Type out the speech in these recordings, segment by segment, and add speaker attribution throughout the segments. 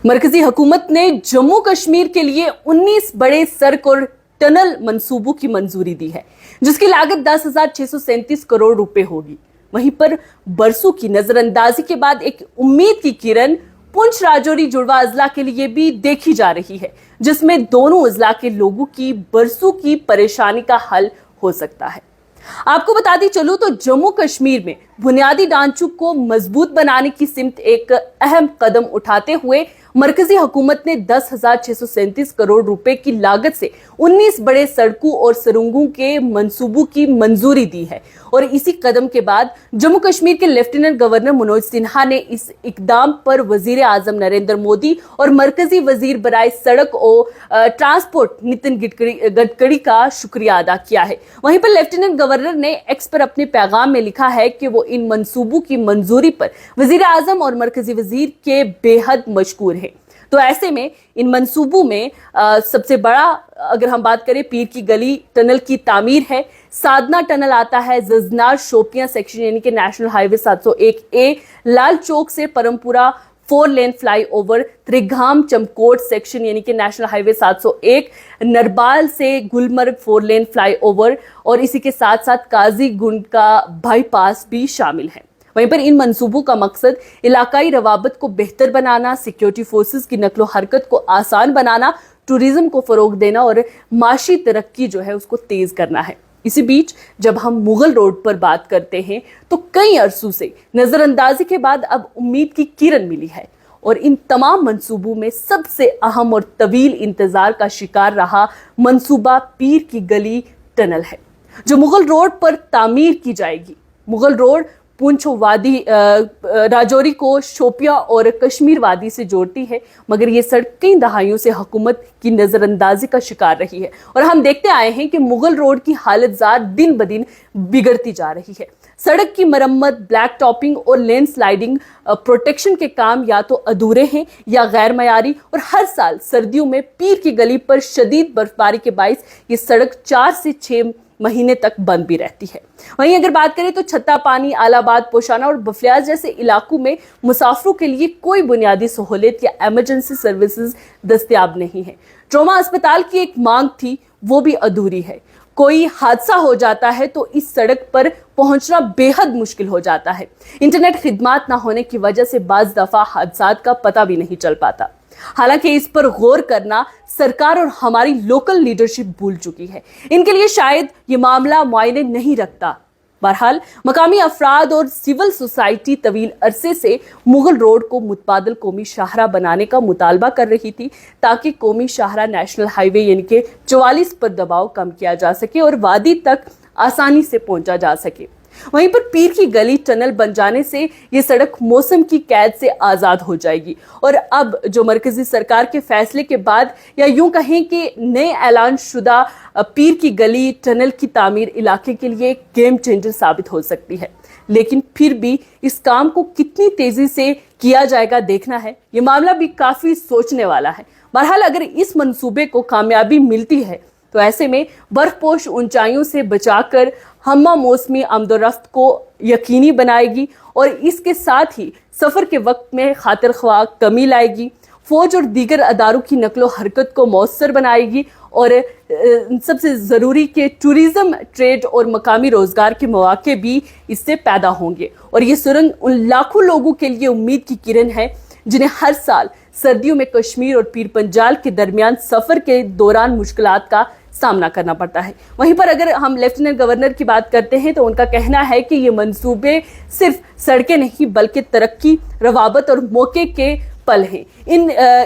Speaker 1: मरकजी हुकूमत ने जम्मू कश्मीर के लिए 19 बड़े सड़क और टनल मंसूबों की मंजूरी दी है, जिसकी लागत 10,637 करोड़ रुपए होगी। वहीं पर बरसों की नजरअंदाजी के बाद एक उम्मीद की किरण पुंछ राजौरी जुड़वा अजला के लिए भी देखी जा रही है, जिसमें दोनों अजला के लोगों की बरसों की परेशानी का हल हो सकता है। आपको बता दी चलूं तो जम्मू कश्मीर में बुनियादी ढांचों को मजबूत बनाने की सिमत एक अहम कदम उठाते हुए मरकजी हुकूमत ने 10,637 करोड़ रुपए की लागत से 19 बड़े सड़कों और सुरंगों के मंसूबों की मंजूरी दी है। और इसी कदम के बाद जम्मू कश्मीर के लेफ्टिनेंट गवर्नर मनोज सिन्हा ने इस इकदाम पर वजीर आजम नरेंद्र मोदी और मरकजी वजीर बराए सड़क और ट्रांसपोर्ट नितिन गडकरी का शुक्रिया अदा किया है। वहीं पर लेफ्टिनेंट गवर्नर ने एक्स पर अपने पैगाम में लिखा है कि वो इन मंसूबों की मंजूरी पर वजीर आजम और मरकजी वजीर के बेहद मशकूर हैं। तो ऐसे में इन मंसूबों में सबसे बड़ा अगर हम बात करें पीर की गली टनल की तामीर है, साधना टनल आता है, जजनार शोपियां सेक्शन यानी कि national highway 701A, Lal Chowk से परमपुरा 4 लेन फ्लाईओवर, त्रिघाम चमकोट सेक्शन यानी कि नेशनल हाईवे 701, नरबाल से गुलमर्ग 4 लेन फ्लाईओवर और इसी के साथ साथ काजी गुंड का बाईपास भी शामिल है। वहीं पर इन मंसूबों का मकसद इलाकाई रवाबत को बेहतर बनाना, सिक्योरिटी फोर्सेस की नकलो हरकत को आसान बनाना, टूरिज्म को फरोग देना और माशी तरक्की जो है उसको तेज करना है। इसी बीच जब हम मुगल रोड पर बात करते हैं तो कई अरसों से नजरअंदाजी के बाद अब उम्मीद की किरण मिली है और इन तमाम मंसूबों में सबसे अहम और तवील इंतजार का शिकार रहा मंसूबा पीर की गली टनल है, जो मुगल रोड पर तामीर की जाएगी। मुगल रोड पुंछ वादी राजौरी को शोपिया और कश्मीर वादी से जोड़ती है, मगर ये सड़क कई दहाइयों से हुकूमत की नजरअंदाजी का शिकार रही है और हम देखते आए हैं कि मुगल रोड की हालत दिन ब दिन बिगड़ती जा रही है। सड़क की मरम्मत, ब्लैक टॉपिंग और लेन स्लाइडिंग प्रोटेक्शन के काम या तो अधूरे हैं या गैर मयारी और हर साल सर्दियों में पीर की गली पर शदीद बर्फबारी के बाइस ये सड़क 4 से 6 महीने तक बंद भी रहती है। वहीं अगर बात करें तो छत्ता पानी, आलाबाद, पोशाना और बफलियाज जैसे इलाकों में मुसाफिरों के लिए कोई बुनियादी सहूलियत या इमरजेंसी सर्विसेज दस्तयाब नहीं है। ट्रॉमा अस्पताल की एक मांग थी, वो भी अधूरी है। कोई हादसा हो जाता है तो इस सड़क पर पहुंचना बेहद मुश्किल हो जाता है। इंटरनेट खिदमात ना होने की वजह से बाज दफा हादसात का पता भी नहीं चल पाता। हालांकि इस पर गौर करना सरकार और हमारी लोकल लीडरशिप भूल चुकी है। इनके लिए शायद ये मामला मायने नहीं रखता। बहरहाल मकामी अफराद और सिविल सोसाइटी तवील अरसे से मुगल रोड को मुतबादल कौमी शाहरा बनाने का मुतालबा कर रही थी, ताकि कौमी शाहरा नेशनल हाईवे यानी कि 44 पर दबाव कम किया जा सके और वादी तक आसानी से पहुंचा जा सके। वहीं पर पीर की गली टनल बन जाने से ये सड़क मौसम की कैद से आजाद हो जाएगी और अब जो मरकजी सरकार के फैसले के बाद या यूं कहें कि नए ऐलान शुदा पीर की गली टनल की तामीर इलाके के लिए गेम चेंजर साबित हो सकती है। लेकिन फिर भी इस काम को कितनी तेजी से किया जाएगा देखना है। ये मामला भी काफी सोचने वाला है। बहरहाल अगर इस मंसूबे को कामयाबी मिलती है तो ऐसे में बर्फपोश ऊंचाइयों से बचाकर हम्मा मौसमी आमदोरफ्त को यकीनी बनाएगी और इसके साथ ही सफर के वक्त में खातिर ख्वाह कमी लाएगी, फौज और दीगर अदारों की नकलो हरकत को मौसर बनाएगी और सबसे ज़रूरी के टूरिज्म, ट्रेड और मकामी रोजगार के मौके भी इससे पैदा होंगे। और ये सुरंग उन लाखों लोगों के लिए उम्मीद की किरण है जिन्हें हर साल सर्दियों में कश्मीर और पीर पंजाल के दरमियान सफर के दौरान मुश्किलात का सामना करना पड़ता है। वहीं पर अगर हम लेफ्टिनेंट गवर्नर की बात करते हैं तो उनका कहना है कि ये मंसूबे सिर्फ सड़कें नहीं बल्कि तरक्की, रवाबत और मौके के पल हैं।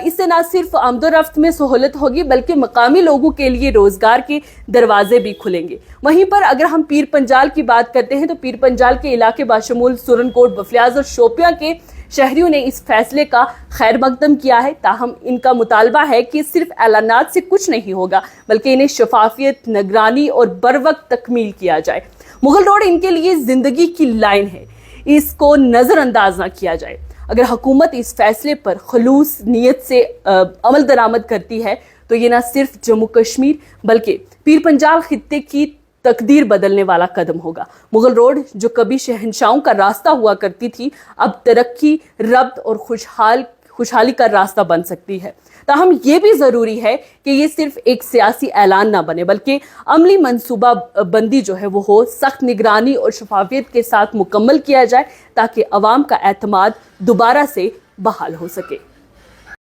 Speaker 1: इससे ना सिर्फ आमदोरफ्त में सहूलत होगी बल्कि मकामी लोगों के लिए रोजगार के दरवाजे भी खुलेंगे। वहीं पर अगर हम पीर पंजाल की बात करते हैं तो पीर पंजाल के इलाके बाशमूल सुरनकोट, बफलियाज और शोपियां के शहरियों ने इस फैसले का खैर मकदम किया है। ताहम इनका मुतालबा है कि सिर्फ ऐलानात से कुछ नहीं होगा बल्कि इन्हें शफाफियत, निगरानी और बर वक्त तकमील किया जाए। मुगल रोड इनके लिए जिंदगी की लाइन है, इसको नजरअंदाज ना किया जाए। अगर हुकूमत इस फैसले पर खलूस नीयत से अमल दरामद करती है तो ये ना सिर्फ जम्मू कश्मीर बल्कि पीर पंजाल खित्ते की तकदीर बदलने वाला कदम होगा। मुगल रोड जो कभी शहंशाहों का रास्ता हुआ करती थी, अब तरक्की, रब्त और खुशहाल खुशहाली का रास्ता बन सकती है। ताहम ये भी ज़रूरी है कि ये सिर्फ एक सियासी ऐलान ना बने, बल्कि अमली मंसूबा बंदी जो है वो हो, सख्त निगरानी और शफाफियत के साथ मुकम्मल किया जाए ताकि अवाम का एतमाद दोबारा से बहाल हो सके।